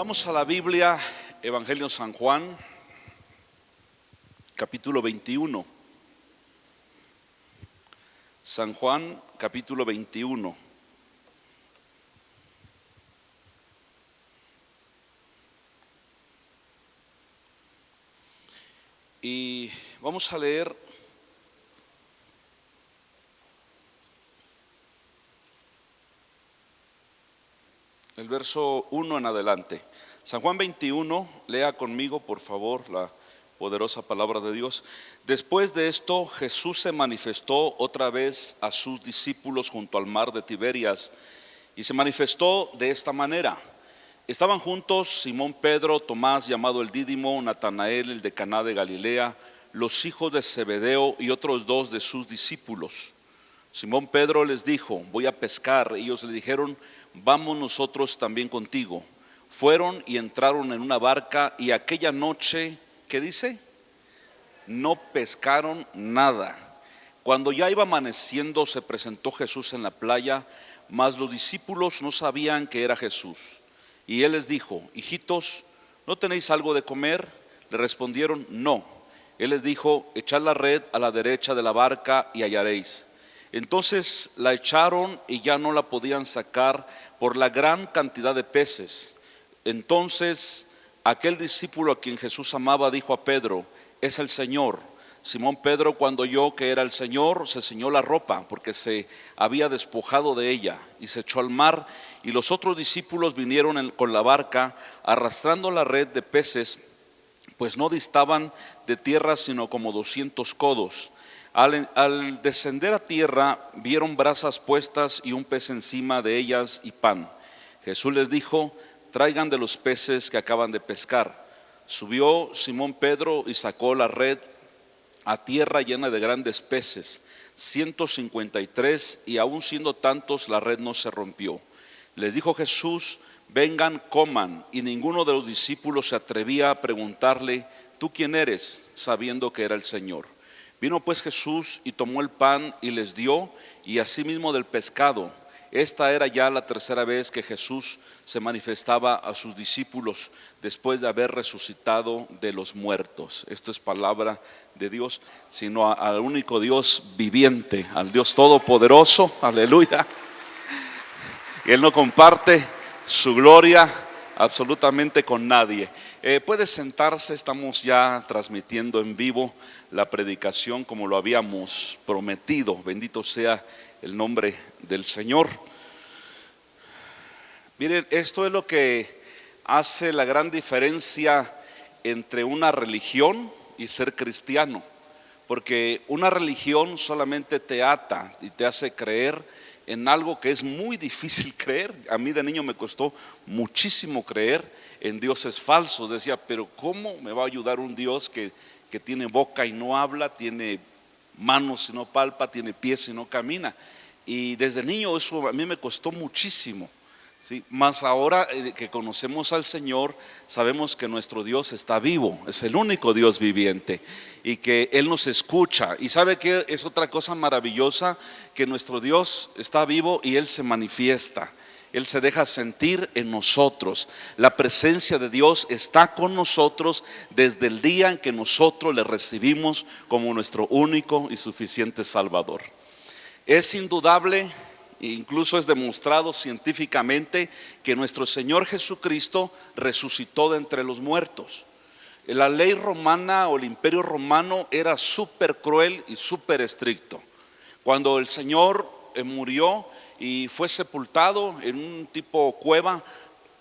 Vamos a la Biblia, Evangelio San Juan, capítulo 21. San Juan, capítulo 21. Y vamos a leer el verso 1 en adelante. San Juan 21, lea conmigo por favor la poderosa palabra de Dios. Después de esto, Jesús se manifestó otra vez a sus discípulos junto al mar de Tiberias, y se manifestó de esta manera. Estaban juntos Simón Pedro, Tomás llamado el Dídimo, Natanael el de Caná de Galilea, los hijos de Zebedeo y otros dos de sus discípulos. Simón Pedro les dijo: voy a pescar. Ellos le dijeron: vamos nosotros también contigo. Fueron y entraron en una barca, y aquella noche, ¿qué dice? No pescaron nada. Cuando ya iba amaneciendo, se presentó Jesús en la playa, mas los discípulos no sabían que era Jesús. Y él les dijo: hijitos, ¿no tenéis algo de comer? Le respondieron: no. Él les dijo: echad la red a la derecha de la barca y hallaréis. Entonces la echaron y ya no la podían sacar por la gran cantidad de peces. Entonces aquel discípulo a quien Jesús amaba dijo a Pedro: es el Señor. Simón Pedro, cuando oyó que era el Señor, se ciñó la ropa, porque se había despojado de ella, y se echó al mar. Y los otros discípulos vinieron con la barca, arrastrando la red de peces, pues no distaban de tierra sino como 200 codos. Al descender a tierra, vieron brasas puestas y un pez encima de ellas y pan. Jesús les dijo: traigan de los peces que acaban de pescar. Subió Simón Pedro y sacó la red a tierra llena de grandes peces, 153, y aun siendo tantos, la red no se rompió. Les dijo Jesús: vengan, coman. Y ninguno de los discípulos se atrevía a preguntarle: ¿tú quién eres?, sabiendo que era el Señor. Vino pues Jesús y tomó el pan y les dio, y asimismo del pescado. Esta era ya la tercera vez que Jesús se manifestaba a sus discípulos después de haber resucitado de los muertos. Esto es palabra de Dios, sino al único Dios viviente, al Dios todopoderoso. Aleluya. Él no comparte su gloria absolutamente con nadie. Puede sentarse, estamos ya transmitiendo en vivo la predicación como lo habíamos prometido. Bendito sea el nombre del Señor. Miren, esto es lo que hace la gran diferencia entre una religión y ser cristiano, porque una religión solamente te ata y te hace creer en algo que es muy difícil creer. A mí de niño me costó muchísimo creer en dioses falsos. Decía: pero ¿cómo me va a ayudar un Dios que tiene boca y no habla, tiene manos y no palpa, tiene pies y no camina? Y desde niño eso a mí me costó muchísimo, ¿sí? Más ahora que conocemos al Señor, sabemos que nuestro Dios está vivo, es el único Dios viviente, y que Él nos escucha. Y sabe que es otra cosa maravillosa, que nuestro Dios está vivo y Él se manifiesta. Él se deja sentir en nosotros. La presencia de Dios está con nosotros desde el día en que nosotros le recibimos como nuestro único y suficiente Salvador. Es indudable, incluso es demostrado científicamente, que nuestro Señor Jesucristo resucitó de entre los muertos. La ley romana o el imperio romano era súper cruel y súper estricto. Cuando el Señor murió y fue sepultado en un tipo cueva,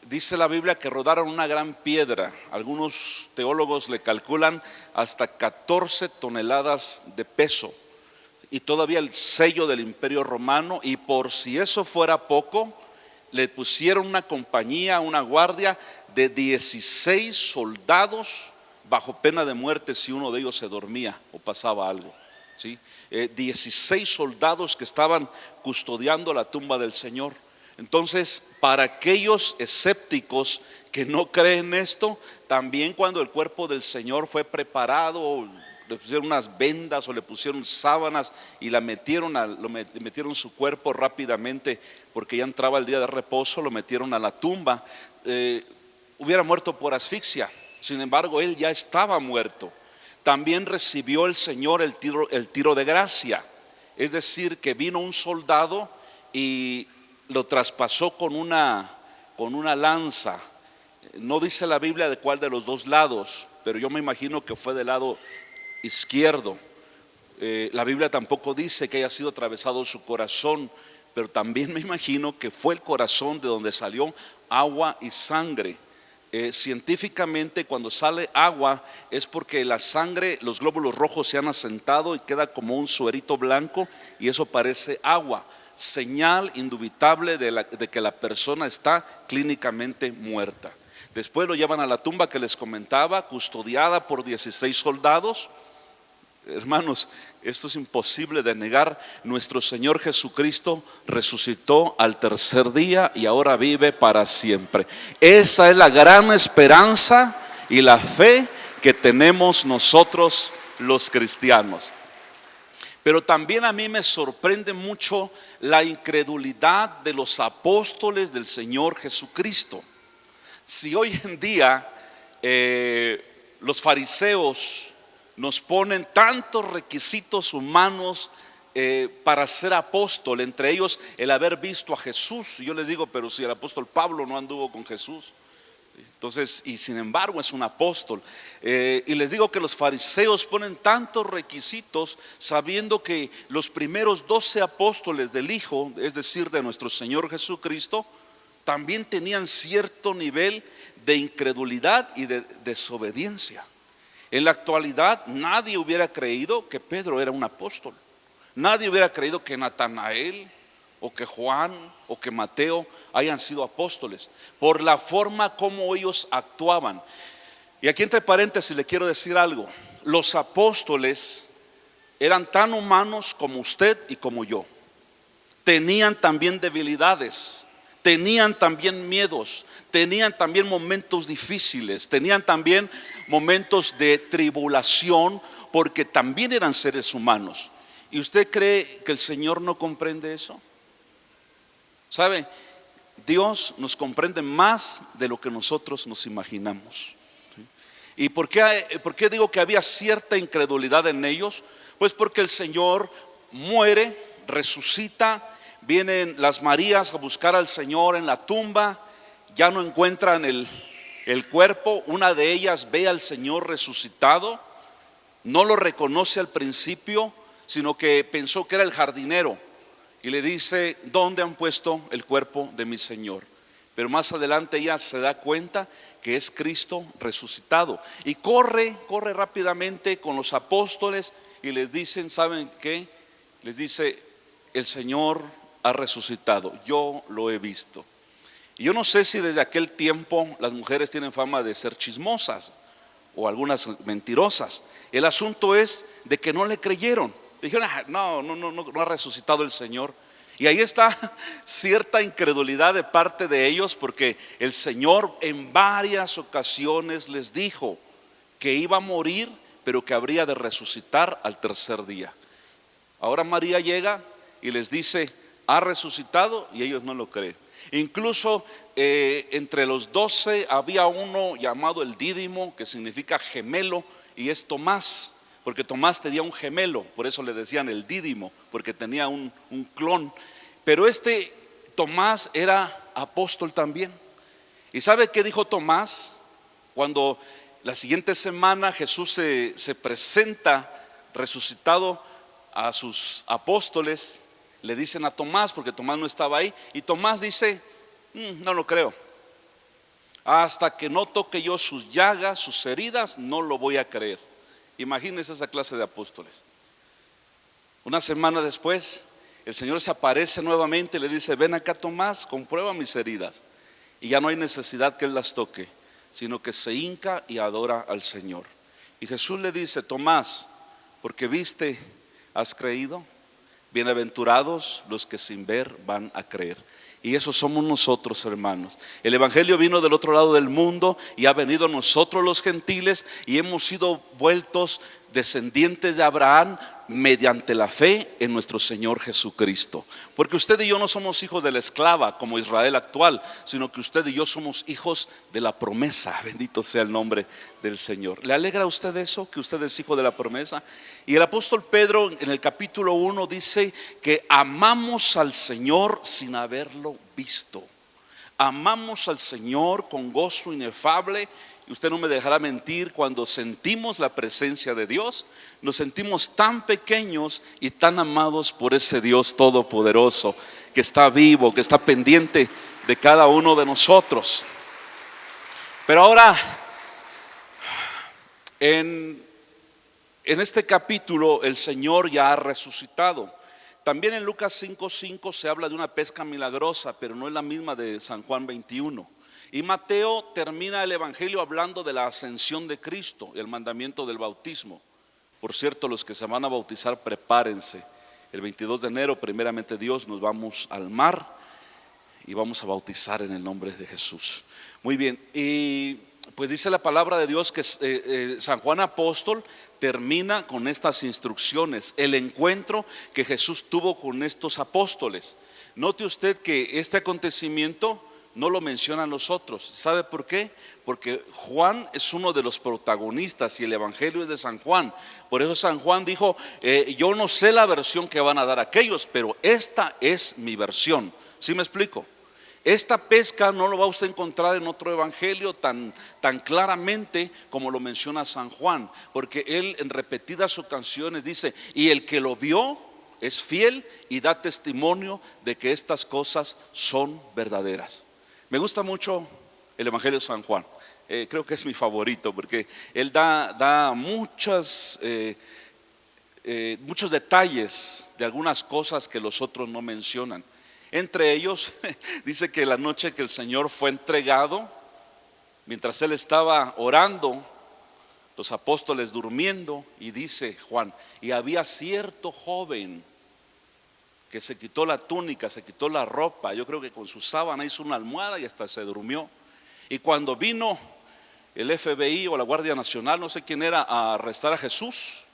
dice la Biblia que rodaron una gran piedra. Algunos teólogos le calculan hasta 14 toneladas de peso, y todavía el sello del imperio romano. Y por si eso fuera poco, le pusieron una compañía, una guardia de 16 soldados bajo pena de muerte si uno de ellos se dormía o pasaba algo, ¿sí? 16 soldados que estaban custodiando la tumba del Señor. Entonces, para aquellos escépticos que no creen esto, también cuando el cuerpo del Señor fue preparado, le pusieron unas vendas o le pusieron sábanas y metieron su cuerpo rápidamente, porque ya entraba el día de reposo, lo metieron a la tumba. hubiera muerto por asfixia. Sin embargo, él ya estaba muerto. También recibió el Señor el tiro de gracia. Es decir, que vino un soldado y lo traspasó con una lanza. No dice la Biblia de cuál de los dos lados, pero yo me imagino que fue del lado izquierdo. La Biblia tampoco dice que haya sido atravesado su corazón, pero también me imagino que fue el corazón de donde salió agua y sangre. Científicamente, cuando sale agua es porque la sangre, los glóbulos rojos se han asentado y queda como un suerito blanco, y eso parece agua, señal indubitable de que la persona está clínicamente muerta. Después lo llevan a la tumba que les comentaba, custodiada por 16 soldados. Hermanos, esto es imposible de negar. Nuestro Señor Jesucristo resucitó al tercer día y ahora vive para siempre. Esa es la gran esperanza y la fe que tenemos nosotros los cristianos. Pero también a mí me sorprende mucho la incredulidad de los apóstoles del Señor Jesucristo. Si hoy en día los fariseos nos ponen tantos requisitos humanos para ser apóstol, entre ellos el haber visto a Jesús, yo les digo, pero si el apóstol Pablo no anduvo con Jesús, entonces, y sin embargo es un apóstol. Y les digo que los fariseos ponen tantos requisitos, sabiendo que los primeros 12 apóstoles del Hijo, es decir, de nuestro Señor Jesucristo, también tenían cierto nivel de incredulidad y de desobediencia. En la actualidad nadie hubiera creído que Pedro era un apóstol. Nadie hubiera creído que Natanael o que Juan o que Mateo hayan sido apóstoles, por la forma como ellos actuaban. Y aquí entre paréntesis le quiero decir algo. Los apóstoles eran tan humanos como usted y como yo. Tenían también debilidades, tenían también miedos, tenían también momentos difíciles, tenían también momentos de tribulación, porque también eran seres humanos. ¿Y usted cree que el Señor no comprende eso? ¿Sabe? Dios nos comprende más de lo que nosotros nos imaginamos. ¿Y por qué digo que había cierta incredulidad en ellos? Pues porque el Señor muere, resucita. Vienen las Marías a buscar al Señor en la tumba, ya no encuentran el cuerpo. Una de ellas ve al Señor resucitado, no lo reconoce al principio, sino que pensó que era el jardinero, y le dice: ¿dónde han puesto el cuerpo de mi Señor? Pero más adelante ella se da cuenta que es Cristo resucitado, y corre rápidamente con los apóstoles y les dicen: ¿saben qué? Les dice: el Señor ha resucitado, yo lo he visto. Y yo no sé si desde aquel tiempo las mujeres tienen fama de ser chismosas o algunas mentirosas. El asunto es de que no le creyeron. Dijeron: no ha resucitado el Señor. Y ahí está cierta incredulidad de parte de ellos, porque el Señor en varias ocasiones les dijo que iba a morir, pero que habría de resucitar al tercer día. Ahora María llega y les dice: ha resucitado, y ellos no lo creen. Incluso entre los 12 había uno llamado el Dídimo, que significa gemelo, y es Tomás, porque Tomás tenía un gemelo, por eso le decían el Dídimo, porque tenía un clon. Pero este Tomás era apóstol también. ¿Y sabe qué dijo Tomás? Cuando la siguiente semana Jesús se presenta resucitado a sus apóstoles, le dicen a Tomás, porque Tomás no estaba ahí, y Tomás dice: no lo creo. Hasta que no toque yo sus llagas, sus heridas, no lo voy a creer. Imagínense esa clase de apóstoles. Una semana después, el Señor se aparece nuevamente y le dice: ven acá, Tomás, comprueba mis heridas. Y ya no hay necesidad que él las toque, sino que se hinca y adora al Señor. Y Jesús le dice: Tomás, porque viste, has creído. Bienaventurados los que sin ver van a creer. Y eso somos nosotros, hermanos. El evangelio vino del otro lado del mundo y ha venido a nosotros los gentiles, y hemos sido vueltos descendientes de Abraham, mediante la fe en nuestro Señor Jesucristo. Porque usted y yo no somos hijos de la esclava como Israel actual, sino que usted y yo somos hijos de la promesa. Bendito sea el nombre del Señor. ¿Le alegra a usted eso, que usted es hijo de la promesa? Y el apóstol Pedro en el capítulo 1 dice que amamos al Señor sin haberlo visto. Amamos al Señor con gozo inefable. Y usted no me dejará mentir, cuando sentimos la presencia de Dios, nos sentimos tan pequeños y tan amados por ese Dios todopoderoso que está vivo, que está pendiente de cada uno de nosotros. Pero ahora, en este capítulo el Señor ya ha resucitado. También en Lucas 5:5 se habla de una pesca milagrosa, pero no es la misma de San Juan 21. Y Mateo termina el evangelio hablando de la ascensión de Cristo y el mandamiento del bautismo. Por cierto, los que se van a bautizar, prepárense. El 22 de enero, primeramente Dios, nos vamos al mar y vamos a bautizar en el nombre de Jesús. Muy bien, y pues dice la palabra de Dios que San Juan Apóstol termina con estas instrucciones, el encuentro que Jesús tuvo con estos apóstoles. Note usted que este acontecimiento no lo mencionan los otros. ¿Sabe por qué? Porque Juan es uno de los protagonistas y el evangelio es de San Juan. Por eso San Juan dijo, yo no sé la versión que van a dar aquellos, pero esta es mi versión. ¿Sí me explico? Esta pesca no lo va usted a encontrar en otro evangelio tan claramente como lo menciona San Juan, porque él en repetidas ocasiones dice, y el que lo vio es fiel y da testimonio de que estas cosas son verdaderas. Me gusta mucho el evangelio de San Juan. Creo que es mi favorito porque él da muchos detalles de algunas cosas que los otros no mencionan. Entre ellos dice que la noche que el Señor fue entregado, mientras él estaba orando, los apóstoles durmiendo, y dice Juan, y había cierto joven que se quitó la túnica, se quitó la ropa, yo creo que con su sábana hizo una almohada y hasta se durmió. Y cuando vino el FBI o la Guardia Nacional, no sé quién era, a arrestar a Jesús,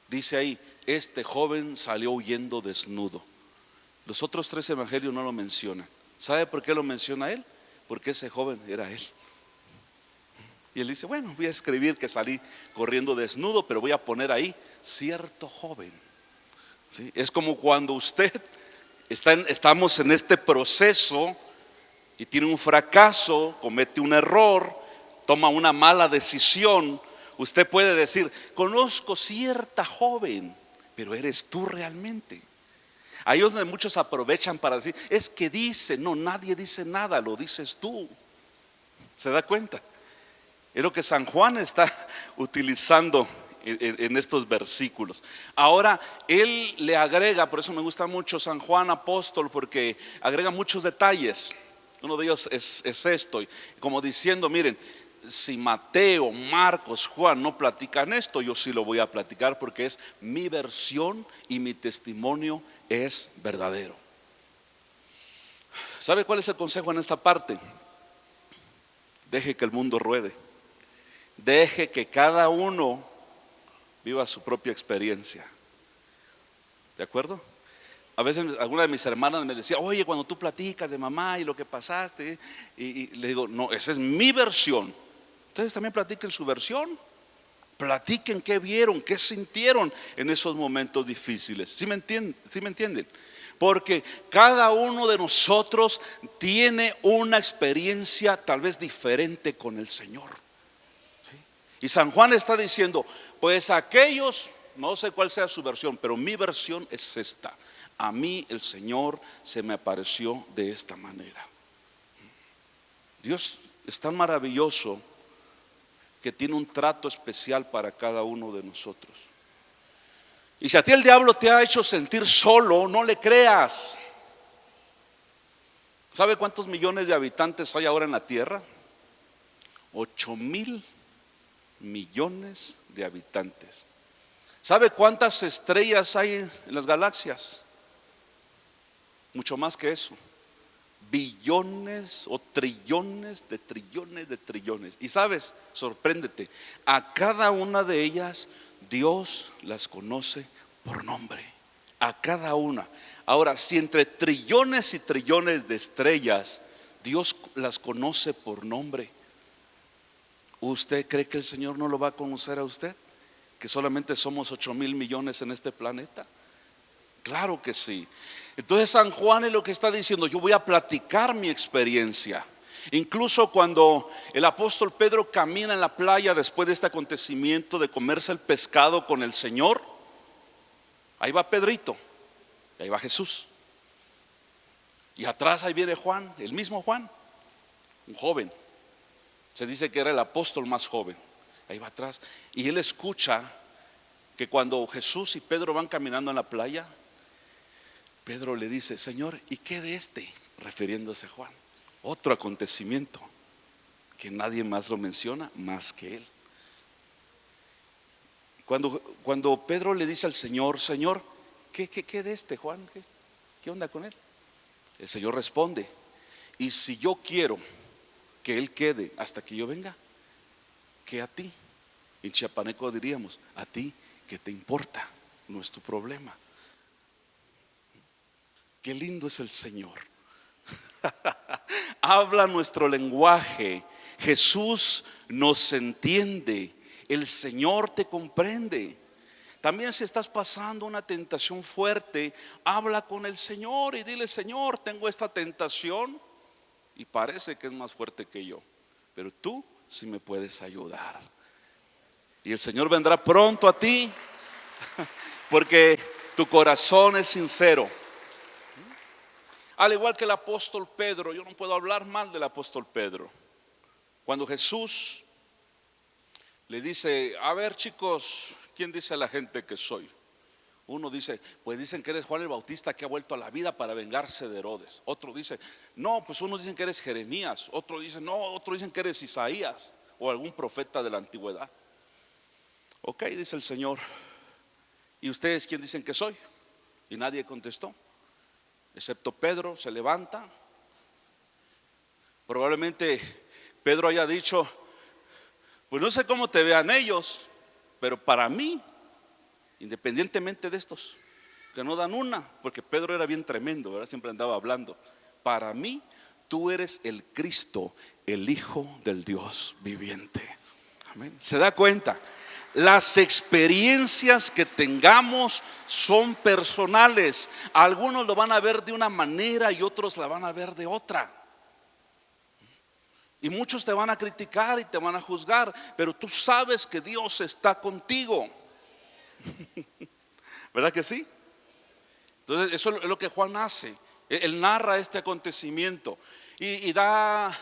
dice ahí, este joven salió huyendo desnudo. Los otros tres evangelios no lo mencionan. ¿Sabe por qué lo menciona él? Porque ese joven era él. Y él dice, bueno, voy a escribir que salí corriendo desnudo, pero voy a poner ahí cierto joven. ¿Sí? Es como cuando usted estamos en este proceso y tiene un fracaso, comete un error, toma una mala decisión. Usted puede decir, conozco cierta joven, pero eres tú realmente. Ahí es donde muchos aprovechan para decir, es que dice, no, nadie dice nada, lo dices tú. ¿Se da cuenta? Es lo que San Juan está utilizando en estos versículos. Ahora él le agrega, por eso me gusta mucho San Juan Apóstol, porque agrega muchos detalles. Uno de ellos es esto, como diciendo, miren, si Mateo, Marcos, Juan no platican esto, yo sí lo voy a platicar porque es mi versión y mi testimonio es verdadero. ¿Sabe cuál es el consejo en esta parte? Deje que el mundo ruede. Deje que cada uno viva su propia experiencia. ¿De acuerdo? A veces alguna de mis hermanas me decía, oye, cuando tú platicas de mamá y lo que pasaste, y le digo, no, esa es mi versión. Ustedes también platiquen su versión. Platiquen qué vieron, qué sintieron en esos momentos difíciles. ¿Sí me entienden? ¿Sí me entienden? Porque cada uno de nosotros tiene una experiencia tal vez diferente con el Señor. ¿Sí? Y San Juan está diciendo, pues aquellos, no sé cuál sea su versión, pero mi versión es esta. A mí el Señor se me apareció de esta manera. Dios es tan maravilloso que tiene un trato especial para cada uno de nosotros. Y si a ti el diablo te ha hecho sentir solo, no le creas. ¿Sabe cuántos millones de habitantes hay ahora en la tierra? 8,000 millones de habitantes. ¿Sabe cuántas estrellas hay en las galaxias? Mucho más que eso. Billones o trillones de trillones de trillones. Y sabes, sorpréndete, a cada una de ellas Dios las conoce por nombre, a cada una. Ahora, si entre trillones y trillones de estrellas Dios las conoce por nombre, ¿usted cree que el Señor no lo va a conocer a usted? Que solamente somos 8,000 millones en este planeta. Claro que sí. Entonces San Juan es lo que está diciendo: yo voy a platicar mi experiencia. Incluso cuando el apóstol Pedro camina en la playa después de este acontecimiento de comerse el pescado con el Señor, ahí va Pedrito, y ahí va Jesús, y atrás ahí viene Juan, el mismo Juan, un joven. Se dice que era el apóstol más joven. Ahí va atrás, y él escucha que cuando Jesús y Pedro van caminando en la playa, Pedro le dice: Señor, ¿y qué de este? Refiriéndose a Juan. Otro acontecimiento que nadie más lo menciona más que él. Cuando Pedro le dice al Señor: Señor, ¿qué de este Juan? ¿Qué onda con él? El Señor responde: y si yo quiero que él quede hasta que yo venga, ¿qué a ti? En chiapaneco diríamos: a ti, ¿qué te importa? No es tu problema. Qué lindo es el Señor. Habla nuestro lenguaje. Jesús nos entiende. El Señor te comprende. También si estás pasando una tentación fuerte, habla con el Señor y dile: Señor, tengo esta tentación y parece que es más fuerte que yo, pero tú sí me puedes ayudar. Y el Señor vendrá pronto a ti, porque tu corazón es sincero. Al igual que el apóstol Pedro, yo no puedo hablar mal del apóstol Pedro. Cuando Jesús le dice: a ver, chicos, ¿quién dice a la gente que soy? Uno dice: pues dicen que eres Juan el Bautista, que ha vuelto a la vida para vengarse de Herodes. Otro dice: no, pues unos dicen que eres Jeremías. Otro dice: no, otro dicen que eres Isaías o algún profeta de la antigüedad. Ok, dice el Señor: ¿y ustedes quién dicen que soy? Y nadie contestó, excepto Pedro. Se levanta. Probablemente Pedro haya dicho: pues no sé cómo te vean ellos, pero para mí, independientemente de estos que no dan una, porque Pedro era bien tremendo, ¿verdad? Siempre andaba hablando. Para mí, tú eres el Cristo, el Hijo del Dios viviente. Amén. ¿Se da cuenta? Las experiencias que tengamos son personales. Algunos lo van a ver de una manera y otros la van a ver de otra. Y muchos te van a criticar y te van a juzgar, pero tú sabes que Dios está contigo. ¿Verdad que sí? Entonces eso es lo que Juan hace. Él narra este acontecimiento y da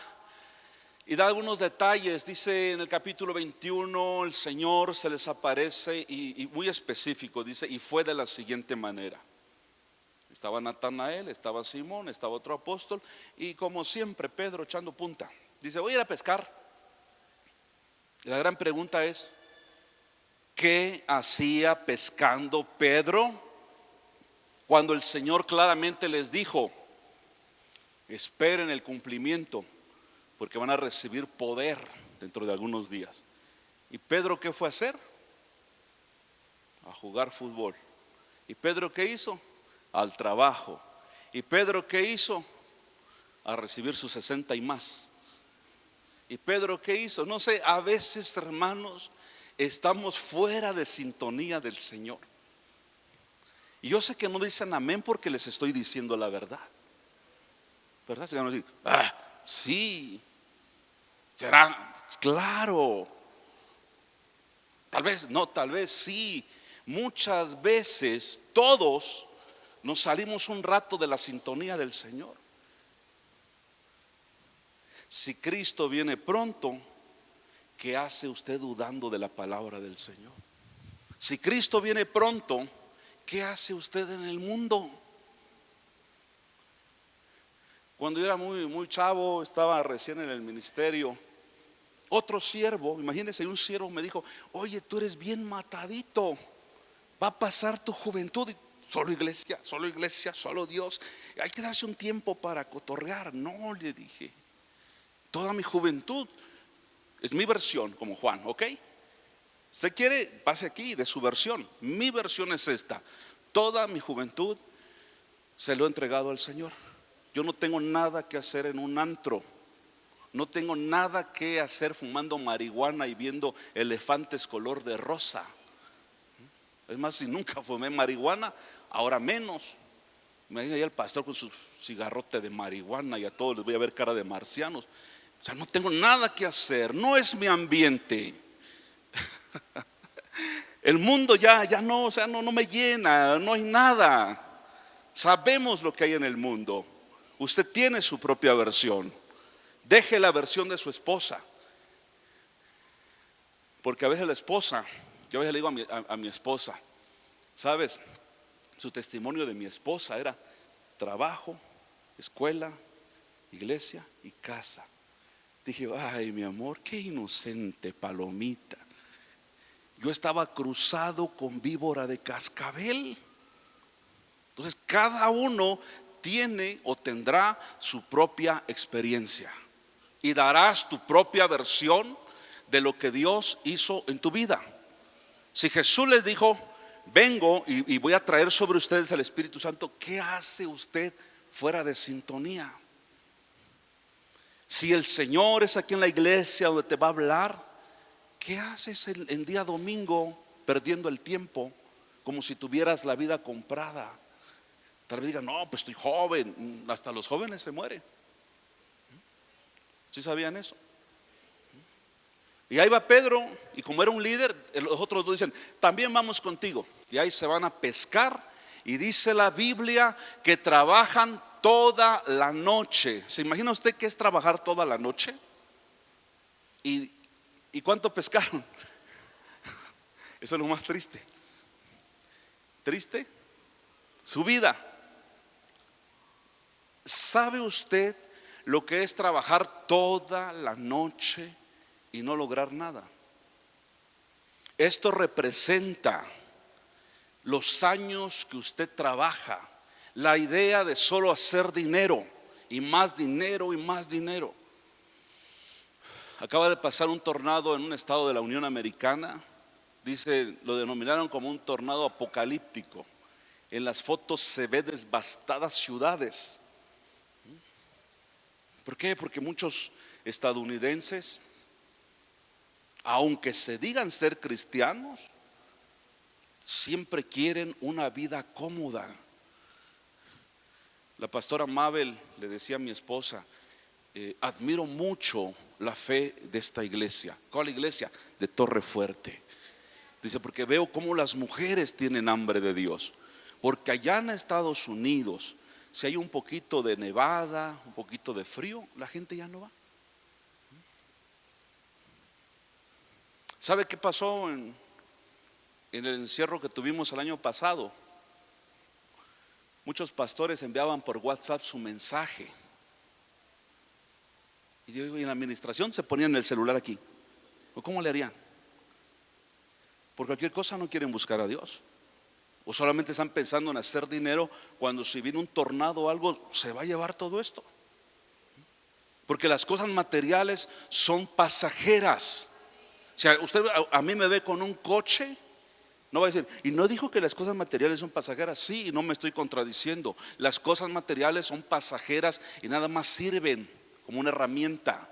algunos detalles. Dice en el capítulo 21, el Señor se les aparece y muy específico, dice: y fue de la siguiente manera. Estaba Natanael, estaba Simón, estaba otro apóstol, y como siempre Pedro echando punta. Dice: voy a ir a pescar. Y la gran pregunta es: ¿qué hacía pescando Pedro cuando el Señor claramente les dijo: esperen el cumplimiento, porque van a recibir poder dentro de algunos días? ¿Y Pedro qué fue a hacer? A jugar fútbol. ¿Y Pedro qué hizo? Al trabajo. ¿Y Pedro qué hizo? A recibir sus 60 y más. ¿Y Pedro qué hizo? No sé, a veces, hermanos, estamos fuera de sintonía del Señor. Y yo sé que no dicen amén porque les estoy diciendo la verdad, ¿verdad? Se van a decir: sí, será, claro. Tal vez, no, tal vez sí. Muchas veces todos nos salimos un rato de la sintonía del Señor. Si Cristo viene pronto, ¿qué hace usted dudando de la palabra del Señor? Si Cristo viene pronto, ¿qué hace usted en el mundo? Cuando yo era muy chavo, estaba recién en el ministerio, otro siervo, imagínense, un siervo me dijo: oye, tú eres bien matadito, va a pasar tu juventud. Solo iglesia, solo Dios, hay que darse un tiempo para cotorrear. No, le dije, toda mi juventud, es mi versión como Juan, ¿ok? Usted quiere, pase aquí de su versión. Mi versión es esta: toda mi juventud se lo he entregado al Señor. Yo no tengo nada que hacer en un antro. No tengo nada que hacer fumando marihuana y viendo elefantes color de rosa. Es más, si nunca fumé marihuana, ahora menos. Imagina ahí el pastor con su cigarrote de marihuana y a todos les voy a ver cara de marcianos. O sea, no tengo nada que hacer, no es mi ambiente. El mundo ya no, o sea, no me llena, no hay nada. Sabemos lo que hay en el mundo. Usted tiene su propia versión. Deje la versión de su esposa. Porque a veces la esposa, yo a veces le digo a mi esposa, ¿sabes? Su testimonio de mi esposa era trabajo, escuela, iglesia y casa. Dije, ay, mi amor, qué inocente palomita. Yo estaba cruzado con víbora de cascabel. Entonces cada uno tiene o tendrá su propia experiencia y darás tu propia versión de lo que Dios hizo en tu vida. Si Jesús les dijo, vengo y voy a traer sobre ustedes el Espíritu Santo, ¿qué hace usted fuera de sintonía? Si el Señor es aquí en la iglesia donde te va a hablar, ¿qué haces en día domingo perdiendo el tiempo como si tuvieras la vida comprada? Tal vez digan, no, pues estoy joven. Hasta los jóvenes se mueren. ¿Sí sabían eso? Y ahí va Pedro, y como era un líder, los otros dos dicen, también vamos contigo. Y ahí se van a pescar. Y dice la Biblia que trabajan toda la noche. ¿Se imagina usted qué es trabajar toda la noche? ¿Y cuánto pescaron? Eso es lo más triste. ¿Triste? Su vida. ¿Sabe usted lo que es trabajar toda la noche y no lograr nada? Esto representa los años que usted trabaja, la idea de solo hacer dinero y más dinero y más dinero. Acaba de pasar un tornado en un estado de la Unión Americana. Dice, lo denominaron como un tornado apocalíptico. En las fotos se ve devastadas ciudades. ¿Por qué? Porque muchos estadounidenses, aunque se digan ser cristianos, siempre quieren una vida cómoda. La pastora Mabel le decía a mi esposa, admiro mucho la fe de esta iglesia. ¿Cuál iglesia? De Torre Fuerte. Dice, porque veo cómo las mujeres tienen hambre de Dios. Porque allá en Estados Unidos, si hay un poquito de nevada, un poquito de frío, la gente ya no va. ¿Sabe qué pasó en el encierro que tuvimos el año pasado? Muchos pastores enviaban por WhatsApp su mensaje. Y yo digo, en la administración se ponían el celular aquí. ¿O cómo le harían? Por cualquier cosa no quieren buscar a Dios. O solamente están pensando en hacer dinero, cuando si viene un tornado o algo, se va a llevar todo esto. Porque las cosas materiales son pasajeras. O sea, usted a mí me ve con un coche, no va a decir, y no dijo que las cosas materiales son pasajeras. Sí, y no me estoy contradiciendo. Las cosas materiales son pasajeras y nada más sirven como una herramienta.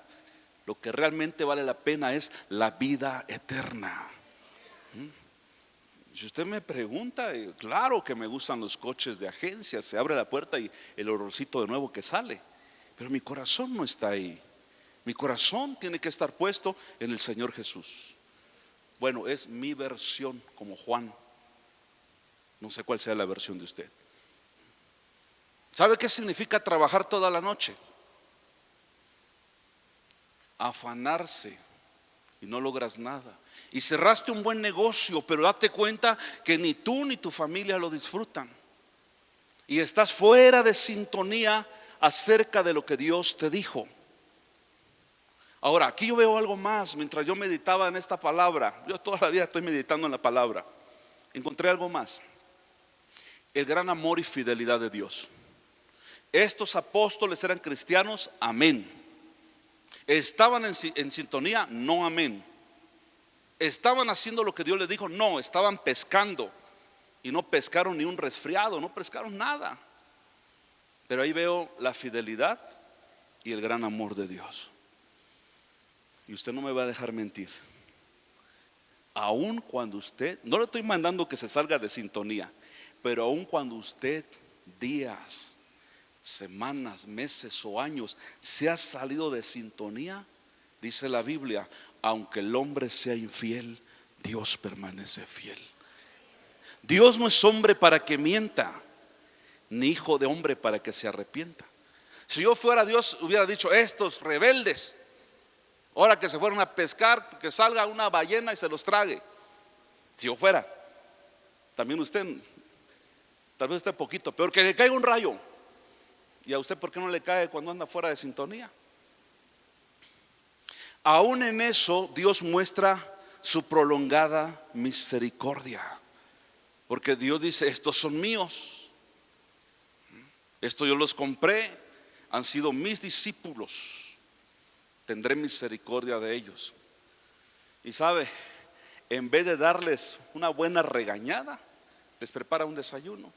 Lo que realmente vale la pena es la vida eterna. Si usted me pregunta, claro que me gustan los coches de agencia. Se abre la puerta y el olorcito de nuevo que sale. Pero mi corazón no está ahí. Mi corazón tiene que estar puesto en el Señor Jesús. Bueno, es mi versión como Juan. No sé cuál sea la versión de usted. ¿Sabe qué significa trabajar toda la noche? Afanarse y no logras nada. Y cerraste un buen negocio, pero date cuenta que ni tú ni tu familia lo disfrutan. Y estás fuera de sintonía acerca de lo que Dios te dijo. Ahora, aquí yo veo algo más. Mientras yo meditaba en esta palabra, yo toda la vida estoy meditando en la palabra, encontré algo más. El gran amor y fidelidad de Dios. Estos apóstoles eran cristianos, amén. Estaban en sintonía, no amén. ¿Estaban haciendo lo que Dios les dijo? No, estaban pescando. Y no pescaron ni un resfriado, no pescaron nada. Pero ahí veo la fidelidad y el gran amor de Dios. Y usted no me va a dejar mentir. Aun cuando usted, no le estoy mandando que se salga de sintonía, pero aun cuando usted días, semanas, meses o años se ha salido de sintonía, dice la Biblia, aunque el hombre sea infiel, Dios permanece fiel. Dios no es hombre para que mienta, ni hijo de hombre para que se arrepienta. Si yo fuera Dios, hubiera dicho: estos rebeldes, ahora que se fueron a pescar, que salga una ballena y se los trague. Si yo fuera, también usted, tal vez esté poquito peor, que le caiga un rayo. ¿Y a usted por qué no le cae cuando anda fuera de sintonía? Aún en eso Dios muestra su prolongada misericordia, porque Dios dice: estos son míos, esto yo los compré, han sido mis discípulos, tendré misericordia de ellos. Y sabe, en vez de darles una buena regañada, les prepara un desayuno.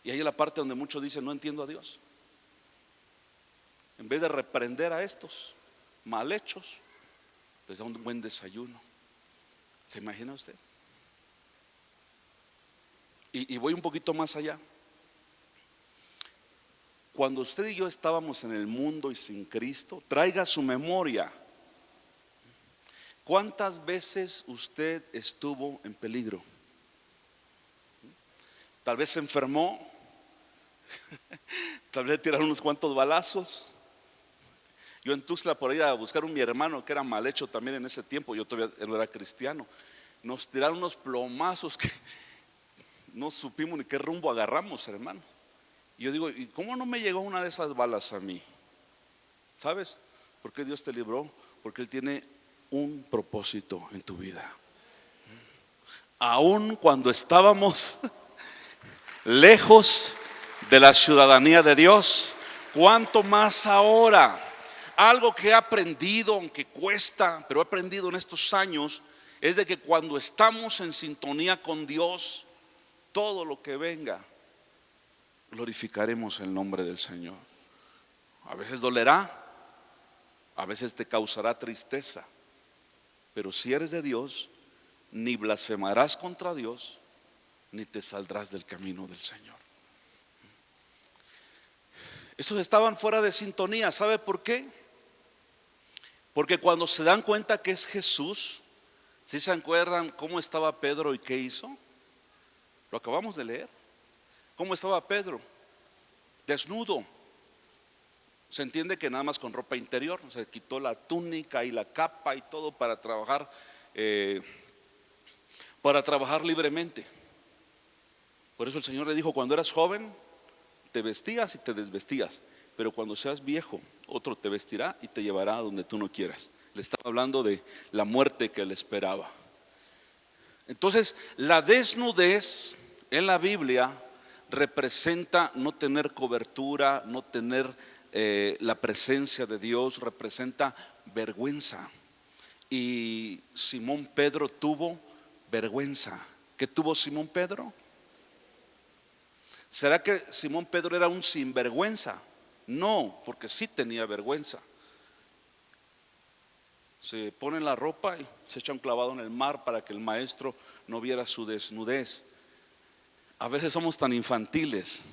Y ahí es la parte donde muchos dicen: no entiendo a Dios. En vez de reprender a estos mal hechos, les da un buen desayuno. ¿Se imagina usted? Y voy un poquito más allá. Cuando usted y yo estábamos en el mundo y sin Cristo, traiga a su memoria ¿cuántas veces usted estuvo en peligro? Tal vez se enfermó, tal vez le tiraron unos cuantos balazos. Yo en Tuxtla, por ir a buscar a mi hermano que era mal hecho también en ese tiempo, yo todavía no era cristiano, nos tiraron unos plomazos que no supimos ni qué rumbo agarramos, hermano. Y yo digo: ¿y cómo no me llegó una de esas balas a mí? ¿Sabes por qué Dios te libró? Porque Él tiene un propósito en tu vida. Aun cuando estábamos lejos de la ciudadanía de Dios, cuánto más ahora. Algo que he aprendido, aunque cuesta, pero he aprendido en estos años, es de que cuando estamos en sintonía con Dios, todo lo que venga, glorificaremos el nombre del Señor. A veces dolerá, a veces te causará tristeza, pero si eres de Dios, ni blasfemarás contra Dios, ni te saldrás del camino del Señor. Estos estaban fuera de sintonía. ¿Sabe por qué? Porque cuando se dan cuenta que es Jesús, ¿sí se acuerdan cómo estaba Pedro y qué hizo? Lo acabamos de leer. ¿Cómo estaba Pedro? Desnudo. Se entiende que nada más con ropa interior. Se quitó la túnica y la capa y todo para trabajar libremente. Por eso el Señor le dijo: cuando eras joven te vestías y te desvestías, pero cuando seas viejo, otro te vestirá y te llevará a donde tú no quieras. Le estaba hablando de la muerte que le esperaba. Entonces, la desnudez en la Biblia representa no tener cobertura, no tener la presencia de Dios, representa vergüenza. Y Simón Pedro tuvo vergüenza. ¿Qué tuvo Simón Pedro? ¿Será que Simón Pedro era un sinvergüenza? No, porque sí tenía vergüenza. Se pone la ropa y se echa un clavado en el mar para que el maestro no viera su desnudez. A veces somos tan infantiles.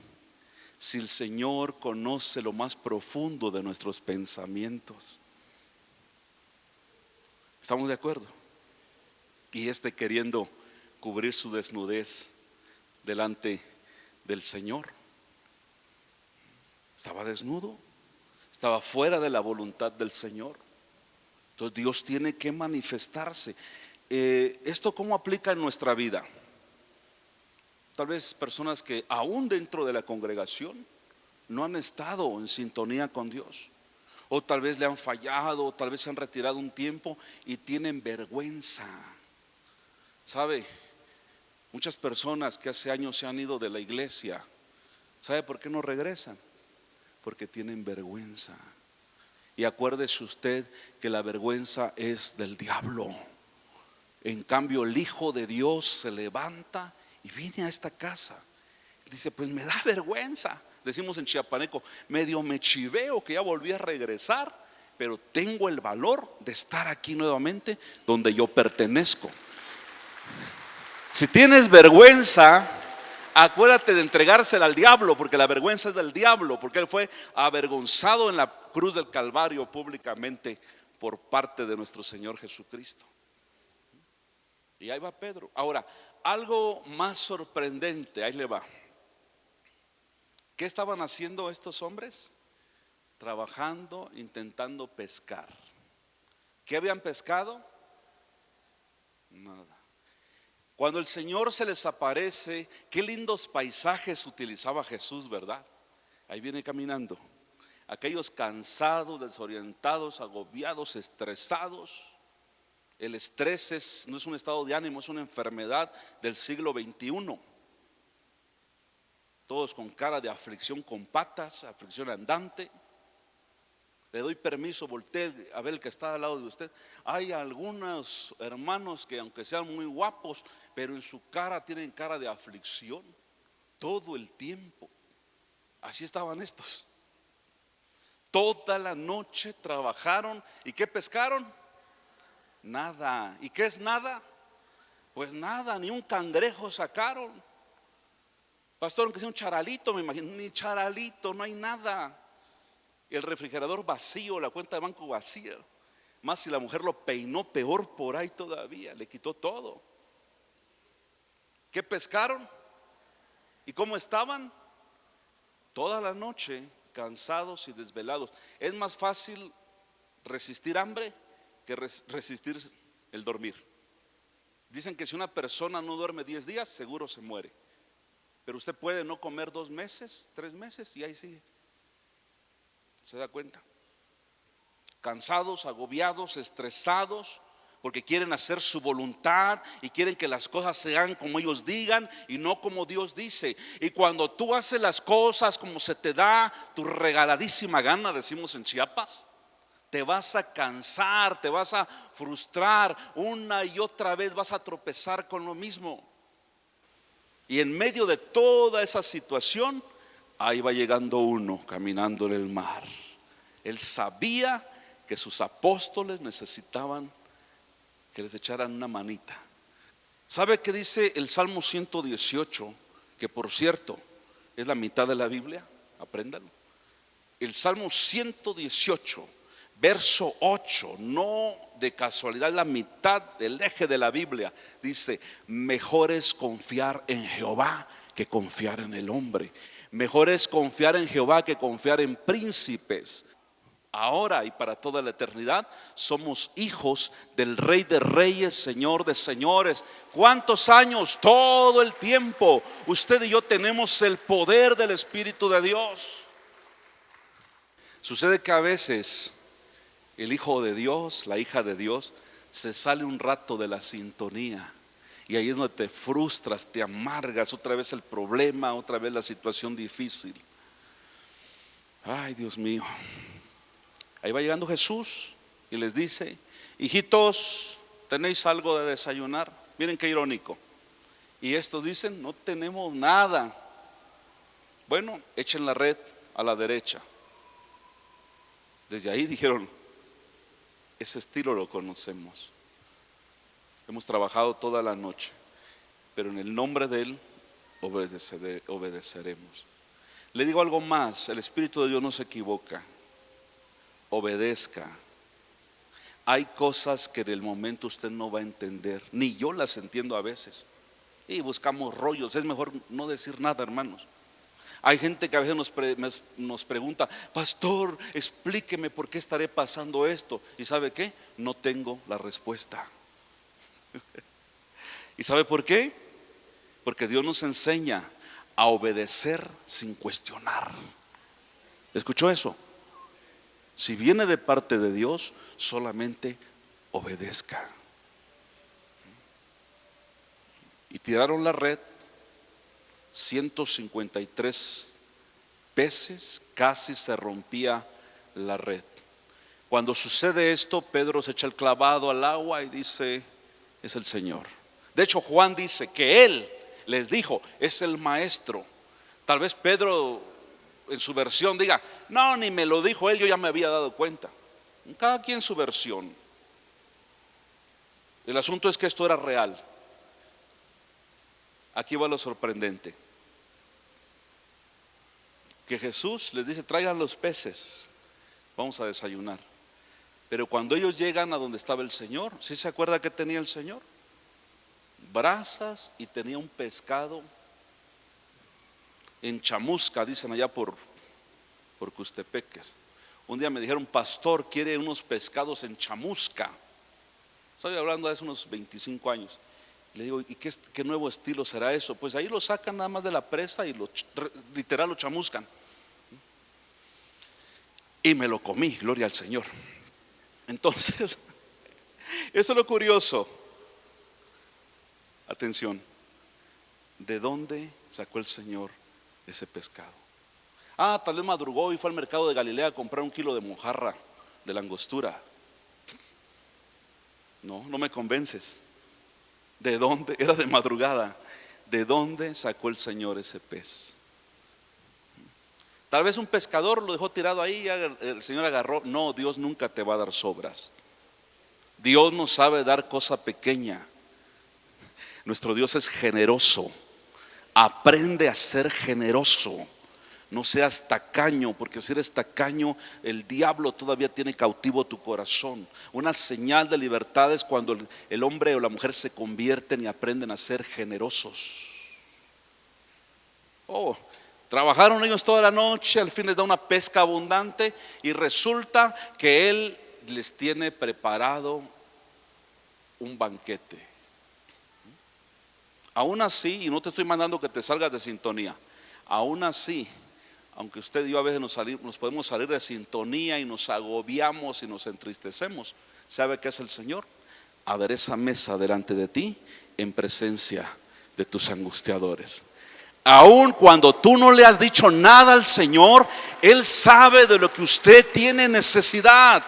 Si el Señor conoce lo más profundo de nuestros pensamientos. ¿Estamos de acuerdo? Y queriendo cubrir su desnudez delante del Señor. Estaba desnudo, estaba fuera de la voluntad del Señor. Entonces Dios tiene que manifestarse. ¿Esto cómo aplica en nuestra vida? Tal vez personas que aún dentro de la congregación no han estado en sintonía con Dios, o tal vez le han fallado, o tal vez se han retirado un tiempo y tienen vergüenza. ¿Sabe? Muchas personas que hace años se han ido de la iglesia, ¿sabe por qué no regresan? Porque tienen vergüenza. Y acuérdese usted que la vergüenza es del diablo. En cambio, el Hijo de Dios se levanta y viene a esta casa. Dice, pues me da vergüenza. Decimos en chiapaneco, medio me chiveo que ya volví a regresar, pero tengo el valor de estar aquí nuevamente donde yo pertenezco. Si tienes vergüenza, acuérdate de entregársela al diablo, porque la vergüenza es del diablo, porque él fue avergonzado en la cruz del Calvario públicamente por parte de nuestro Señor Jesucristo. Y ahí va Pedro. Ahora, algo más sorprendente, ahí le va. ¿Qué estaban haciendo estos hombres? Trabajando, intentando pescar. ¿Qué habían pescado? Nada. Cuando el Señor se les aparece, qué lindos paisajes utilizaba Jesús, ¿verdad? Ahí viene caminando. Aquellos cansados, desorientados, agobiados, estresados. El estrés no es un estado de ánimo, es una enfermedad del siglo XXI. Todos con cara de aflicción con patas, aflicción andante. Le doy permiso, voltee a ver el que está al lado de usted. Hay algunos hermanos que aunque sean muy guapos, pero en su cara tienen cara de aflicción todo el tiempo. Así estaban estos. Toda la noche trabajaron. ¿Y qué pescaron? Nada. ¿Y qué es nada? Pues nada, ni un cangrejo sacaron. Pastor, aunque sea un charalito, me imagino, ni charalito, no hay nada. El refrigerador vacío, la cuenta de banco vacía. Más si la mujer lo peinó, peor por ahí todavía, le quitó todo. ¿Qué pescaron? ¿Y cómo estaban? Toda la noche cansados y desvelados. Es más fácil resistir hambre que resistir el dormir. Dicen que si una persona no duerme 10 días, seguro se muere. Pero usted puede no comer 2 meses, 3 meses y ahí sigue. ¿Se da cuenta? Cansados, agobiados, estresados, porque quieren hacer su voluntad y quieren que las cosas se hagan como ellos digan y no como Dios dice. Y cuando tú haces las cosas como se te da tu regaladísima gana, decimos en Chiapas, te vas a cansar, te vas a frustrar, una y otra vez vas a tropezar con lo mismo. Y en medio de toda esa situación, ahí va llegando uno caminando en el mar. Él sabía que sus apóstoles necesitaban que les echaran una manita. ¿Sabe qué dice el Salmo 118? Que por cierto es la mitad de la Biblia, apréndalo. El Salmo 118, verso 8, no de casualidad la mitad del eje de la Biblia. Dice, mejor es confiar en Jehová que confiar en el hombre. Mejor es confiar en Jehová que confiar en príncipes. Ahora y para toda la eternidad somos hijos del Rey de Reyes, Señor de Señores. ¿Cuántos años? Todo el tiempo. Usted y yo tenemos el poder del Espíritu de Dios. Sucede que a veces el Hijo de Dios, la hija de Dios, se sale un rato de la sintonía. Y ahí es donde te frustras, te amargas, otra vez el problema, otra vez la situación difícil. Ay, Dios mío. Ahí va llegando Jesús y les dice, hijitos, ¿tenéis algo de desayunar? Miren qué irónico. Y estos dicen, no tenemos nada. Bueno, echen la red a la derecha. Desde ahí dijeron, ese estilo lo conocemos. Hemos trabajado toda la noche, pero en el nombre de Él obedeceremos. Le digo algo más, el Espíritu de Dios no se equivoca. Obedezca. Hay cosas que en el momento usted no va a entender, ni yo las entiendo a veces. Y buscamos rollos, es mejor no decir nada, hermanos. Hay gente que a veces nos pregunta, pastor, explíqueme por qué estaré pasando esto. ¿Y sabe qué? No tengo la respuesta. ¿Y sabe por qué? Porque Dios nos enseña a obedecer sin cuestionar. ¿Escuchó eso? Si viene de parte de Dios, solamente obedezca. Y tiraron la red 153 veces, casi se rompía la red. Cuando sucede esto, Pedro se echa el clavado al agua y dice: es el Señor. De hecho, Juan dice que él les dijo: es el maestro. Tal vez Pedro en su versión diga: no, ni me lo dijo él, yo ya me había dado cuenta. Cada quien su versión. El asunto es que esto era real. Aquí va lo sorprendente, que Jesús les dice: traigan los peces, vamos a desayunar. Pero cuando ellos llegan a donde estaba el Señor, ¿sí se acuerda que tenía el Señor? Brasas, y tenía un pescado en chamusca, dicen allá por Custepeques. Un día me dijeron: pastor, quiere unos pescados en chamusca. Estoy hablando de hace unos 25 años. Le digo: ¿y qué nuevo estilo será eso? Pues ahí lo sacan nada más de la presa y literal lo chamuscan. Y me lo comí, gloria al Señor. Entonces, esto es lo curioso. Atención, ¿de dónde sacó el Señor ese pescado? Tal vez madrugó y fue al mercado de Galilea a comprar 1 kilo de mojarra, de langostura. No me convences. ¿De dónde? Era de madrugada. ¿De dónde sacó el Señor ese pez? Tal vez un pescador lo dejó tirado ahí, el Señor agarró. No, Dios nunca te va a dar sobras. Dios no sabe dar cosa pequeña. Nuestro Dios es generoso. Aprende a ser generoso. No seas tacaño, porque si eres tacaño, el diablo todavía tiene cautivo tu corazón. Una señal de libertad es cuando el hombre o la mujer se convierten y aprenden a ser generosos. Trabajaron ellos toda la noche, al fin les da una pesca abundante y resulta que Él les tiene preparado un banquete. Aún así, y no te estoy mandando que te salgas de sintonía, aún así, aunque usted y yo a veces nos podemos salir de sintonía y nos agobiamos y nos entristecemos, ¿sabe qué es el Señor? Adereza mesa delante de ti en presencia de tus angustiadores. Aun cuando tú no le has dicho nada al Señor, Él sabe de lo que usted tiene necesidad.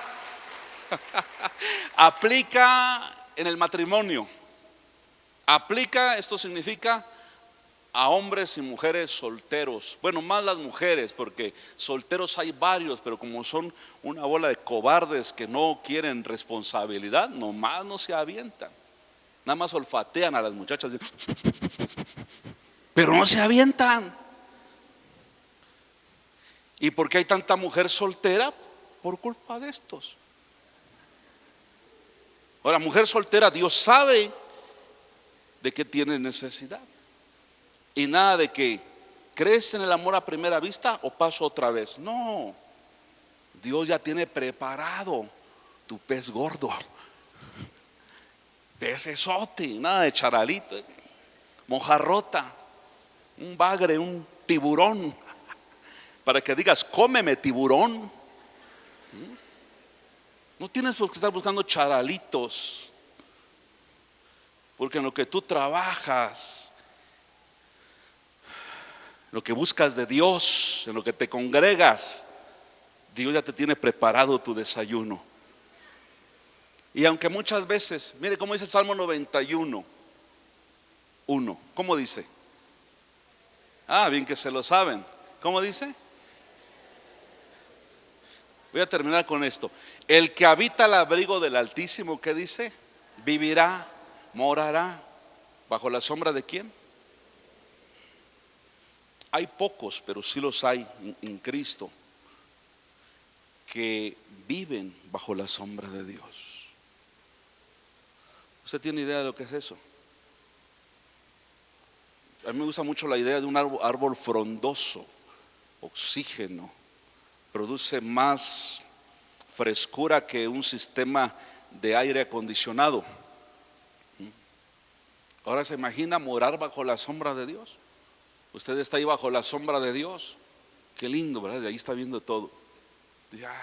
Aplica en el matrimonio. Aplica, esto significa a hombres y mujeres solteros. Bueno, más las mujeres, porque solteros hay varios, pero como son una bola de cobardes que no quieren responsabilidad, nomás no se avientan. Nada más olfatean a las muchachas, pero no se avientan. ¿Y por qué hay tanta mujer soltera? Por culpa de estos. Ahora, mujer soltera, Dios sabe de qué tiene necesidad. Y nada de que crees en el amor a primera vista o paso otra vez. No, Dios ya tiene preparado tu pez gordo, pecesote, nada de charalito, mojarrota, un bagre, un tiburón, para que digas: cómeme, tiburón. No tienes por qué estar buscando charalitos, porque en lo que tú trabajas, lo que buscas de Dios, en lo que te congregas, Dios ya te tiene preparado tu desayuno. Y aunque muchas veces, mire cómo dice el Salmo 91:1, ¿cómo dice? Bien que se lo saben. ¿Cómo dice? Voy a terminar con esto. El que habita al abrigo del Altísimo, ¿qué dice? Vivirá, morará bajo la sombra de ¿quién? Hay pocos, pero sí los hay en Cristo, que viven bajo la sombra de Dios. ¿Usted tiene idea de lo que es eso? A mí me gusta mucho la idea de un árbol frondoso, oxígeno, produce más frescura que un sistema de aire acondicionado. Ahora se imagina morar bajo la sombra de Dios. Usted está ahí bajo la sombra de Dios. Qué lindo, ¿verdad? De ahí está viendo todo.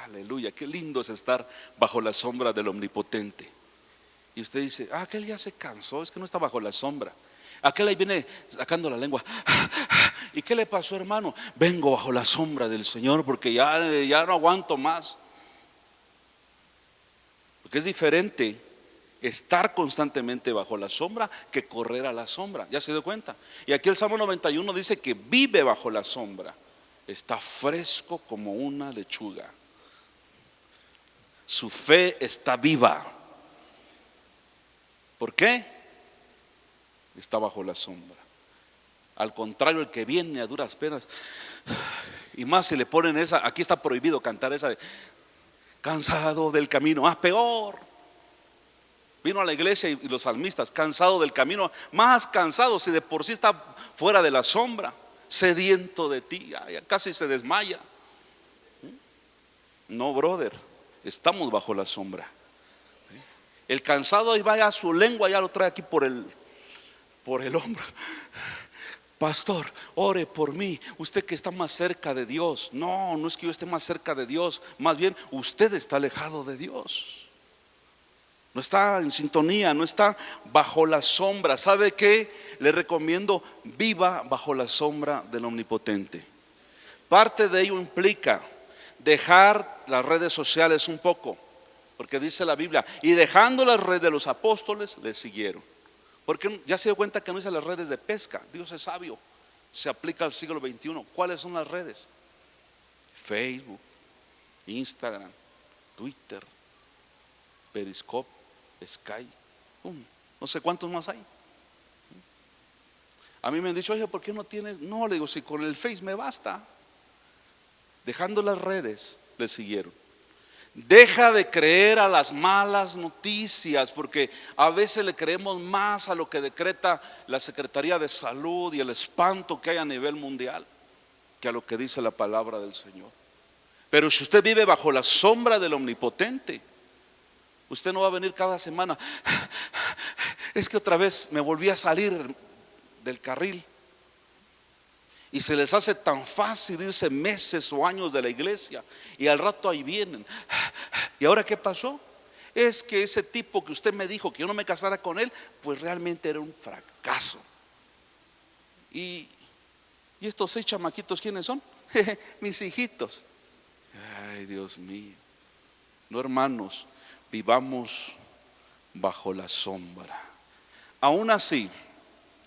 Aleluya, qué lindo es estar bajo la sombra del Omnipotente. Y usted dice: aquel ya se cansó, es que no está bajo la sombra. Aquel ahí viene sacando la lengua. ¿Y qué le pasó, hermano? Vengo bajo la sombra del Señor porque ya no aguanto más. Porque es diferente estar constantemente bajo la sombra que correr a la sombra. ¿Ya se dio cuenta? Y aquí el Salmo 91 dice que vive bajo la sombra. Está fresco como una lechuga. Su fe está viva. ¿Por qué? Está bajo la sombra. Al contrario, el que viene a duras penas, y más si le ponen esa, aquí está prohibido cantar esa de cansado del camino, peor. Vino a la iglesia y los salmistas, cansado del camino, más cansado si de por sí está fuera de la sombra, sediento de ti, casi se desmaya. No, brother, estamos bajo la sombra. El cansado ahí vaya, su lengua ya lo trae aquí por el hombro. Pastor, ore por mí, usted que está más cerca de Dios. No, no es que yo esté más cerca de Dios, más bien usted está alejado de Dios. No está en sintonía, no está bajo la sombra. ¿Sabe qué? Le recomiendo, viva bajo la sombra del Omnipotente. Parte de ello implica dejar las redes sociales un poco, porque dice la Biblia, y dejando las redes de los apóstoles, le siguieron. Porque ya se dio cuenta que no dice las redes de pesca. Dios es sabio, se aplica al siglo XXI. ¿Cuáles son las redes? Facebook, Instagram, Twitter, Periscope, Sky, no sé cuántos más hay. A mí me han dicho, oye, ¿por qué no tienes? No, le digo, si con el Face me basta. Dejando las redes, le siguieron. Deja de creer a las malas noticias, porque a veces le creemos más a lo que decreta la Secretaría de Salud y el espanto que hay a nivel mundial que a lo que dice la palabra del Señor. Pero si usted vive bajo la sombra del Omnipotente, usted no va a venir cada semana, es que otra vez me volví a salir del carril. Y se les hace tan fácil irse meses o años de la iglesia y al rato ahí vienen. ¿Y ahora qué pasó? Es que ese tipo que usted me dijo que yo no me casara con él, pues realmente era un fracaso. Y estos 6 chamaquitos, ¿quiénes son? Mis hijitos. Ay, Dios mío. No, hermanos, vivamos bajo la sombra. Aún así,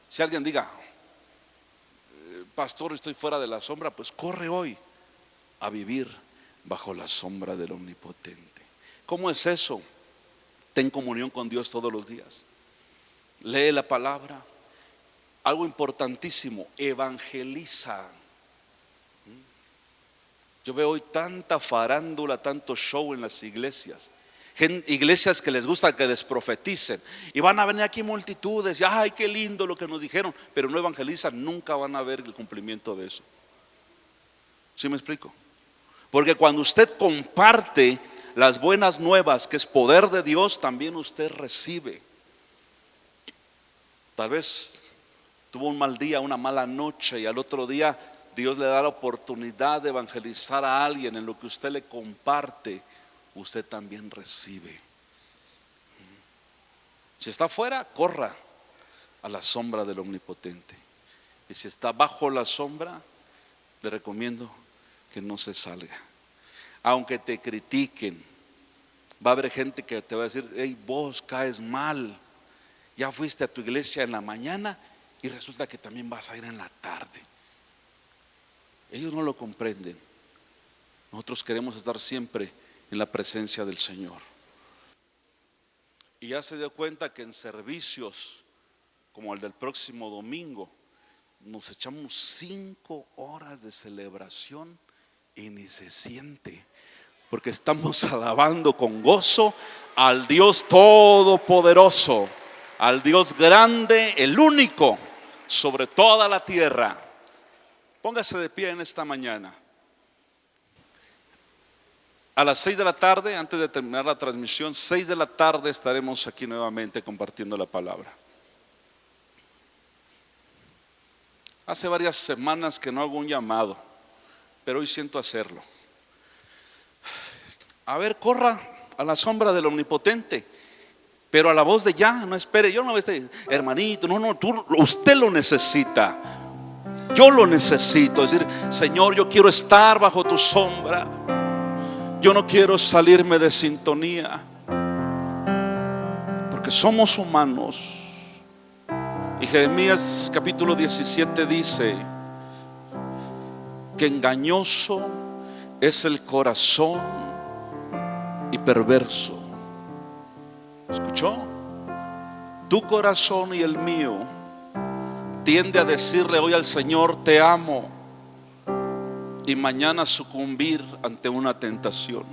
si alguien diga, pastor, estoy fuera de la sombra, pues corre hoy a vivir bajo la sombra del Omnipotente. ¿Cómo es eso? Ten comunión con Dios todos los días. Lee la palabra. Algo importantísimo, evangeliza. Yo veo hoy tanta farándula, tanto show en las iglesias. Iglesias que les gusta que les profeticen y van a venir aquí multitudes y ay, qué lindo lo que nos dijeron, pero no evangelizan, nunca van a ver el cumplimiento de eso. ¿Sí me explico? Porque cuando usted comparte las buenas nuevas, que es poder de Dios, también usted recibe. Tal vez tuvo un mal día, una mala noche, y al otro día Dios le da la oportunidad de evangelizar a alguien. En lo que usted le comparte, usted también recibe. Si está afuera, corra a la sombra del Omnipotente. Y si está bajo la sombra, le recomiendo que no se salga. Aunque te critiquen, va a haber gente que te va a decir, hey, vos caes mal. Ya fuiste a tu iglesia en la mañana y resulta que también vas a ir en la tarde. Ellos no lo comprenden. Nosotros queremos estar siempre en la presencia del Señor. Y ya se dio cuenta que en servicios como el del próximo domingo nos echamos 5 horas de celebración y ni se siente, porque estamos alabando con gozo al Dios todopoderoso, al Dios grande, el único sobre toda la tierra. Póngase de pie en esta mañana. A las 6 de la tarde, antes de terminar la transmisión, 6 de la tarde estaremos aquí nuevamente compartiendo la palabra. Hace varias semanas que no hago un llamado, pero hoy siento hacerlo. A ver, corra a la sombra del Omnipotente, pero a la voz de ya, no espere. Yo no esté, hermanito, no, usted lo necesita. Yo lo necesito. Es decir, Señor, yo quiero estar bajo tu sombra. Yo no quiero salirme de sintonía. porque somos humanos. Y Jeremías capítulo 17 dice que engañoso es el corazón y perverso. ¿Escuchó? Tu corazón y el mío tiende a decirle hoy al Señor te amo, y mañana sucumbir ante una tentación.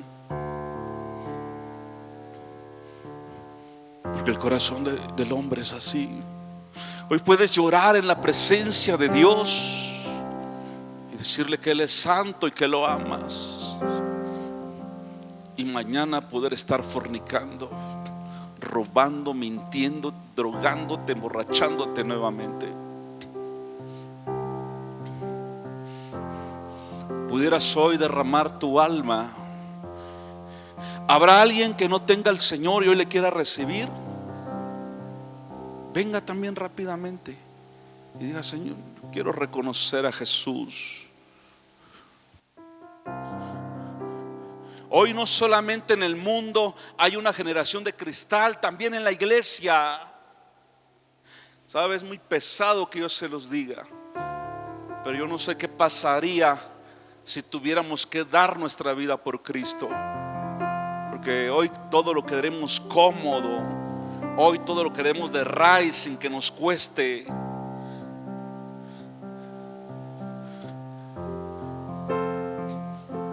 Porque el corazón del hombre es así. Hoy puedes llorar en la presencia de Dios y decirle que Él es santo y que lo amas, y mañana poder estar fornicando, robando, mintiendo, drogándote, emborrachándote nuevamente. Pudieras hoy derramar tu alma. ¿Habrá alguien que no tenga al Señor y hoy le quiera recibir? Venga también rápidamente y diga: Señor, quiero reconocer a Jesús. Hoy no solamente en el mundo hay una generación de cristal, también en la iglesia. Sabes, es muy pesado que yo se los diga, pero yo no sé qué pasaría si tuviéramos que dar nuestra vida por Cristo. Porque hoy todo lo queremos cómodo, hoy todo lo queremos de raíz sin que nos cueste.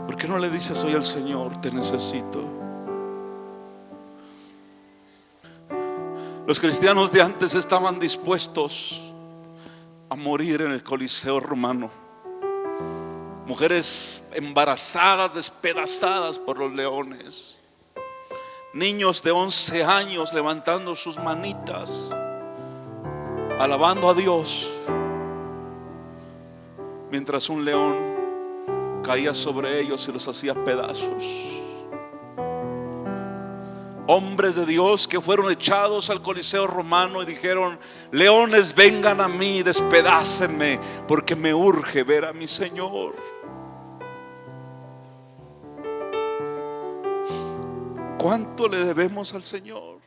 ¿Por qué no le dices hoy al Señor: te necesito? Los cristianos de antes estaban dispuestos a morir en el Coliseo romano. Mujeres embarazadas, despedazadas por los leones. Niños de 11 años levantando sus manitas, alabando a Dios, mientras un león caía sobre ellos y los hacía pedazos. Hombres de Dios que fueron echados al Coliseo romano y dijeron: leones, vengan a mí, despedácenme, porque me urge ver a mi Señor. ¿Cuánto le debemos al Señor?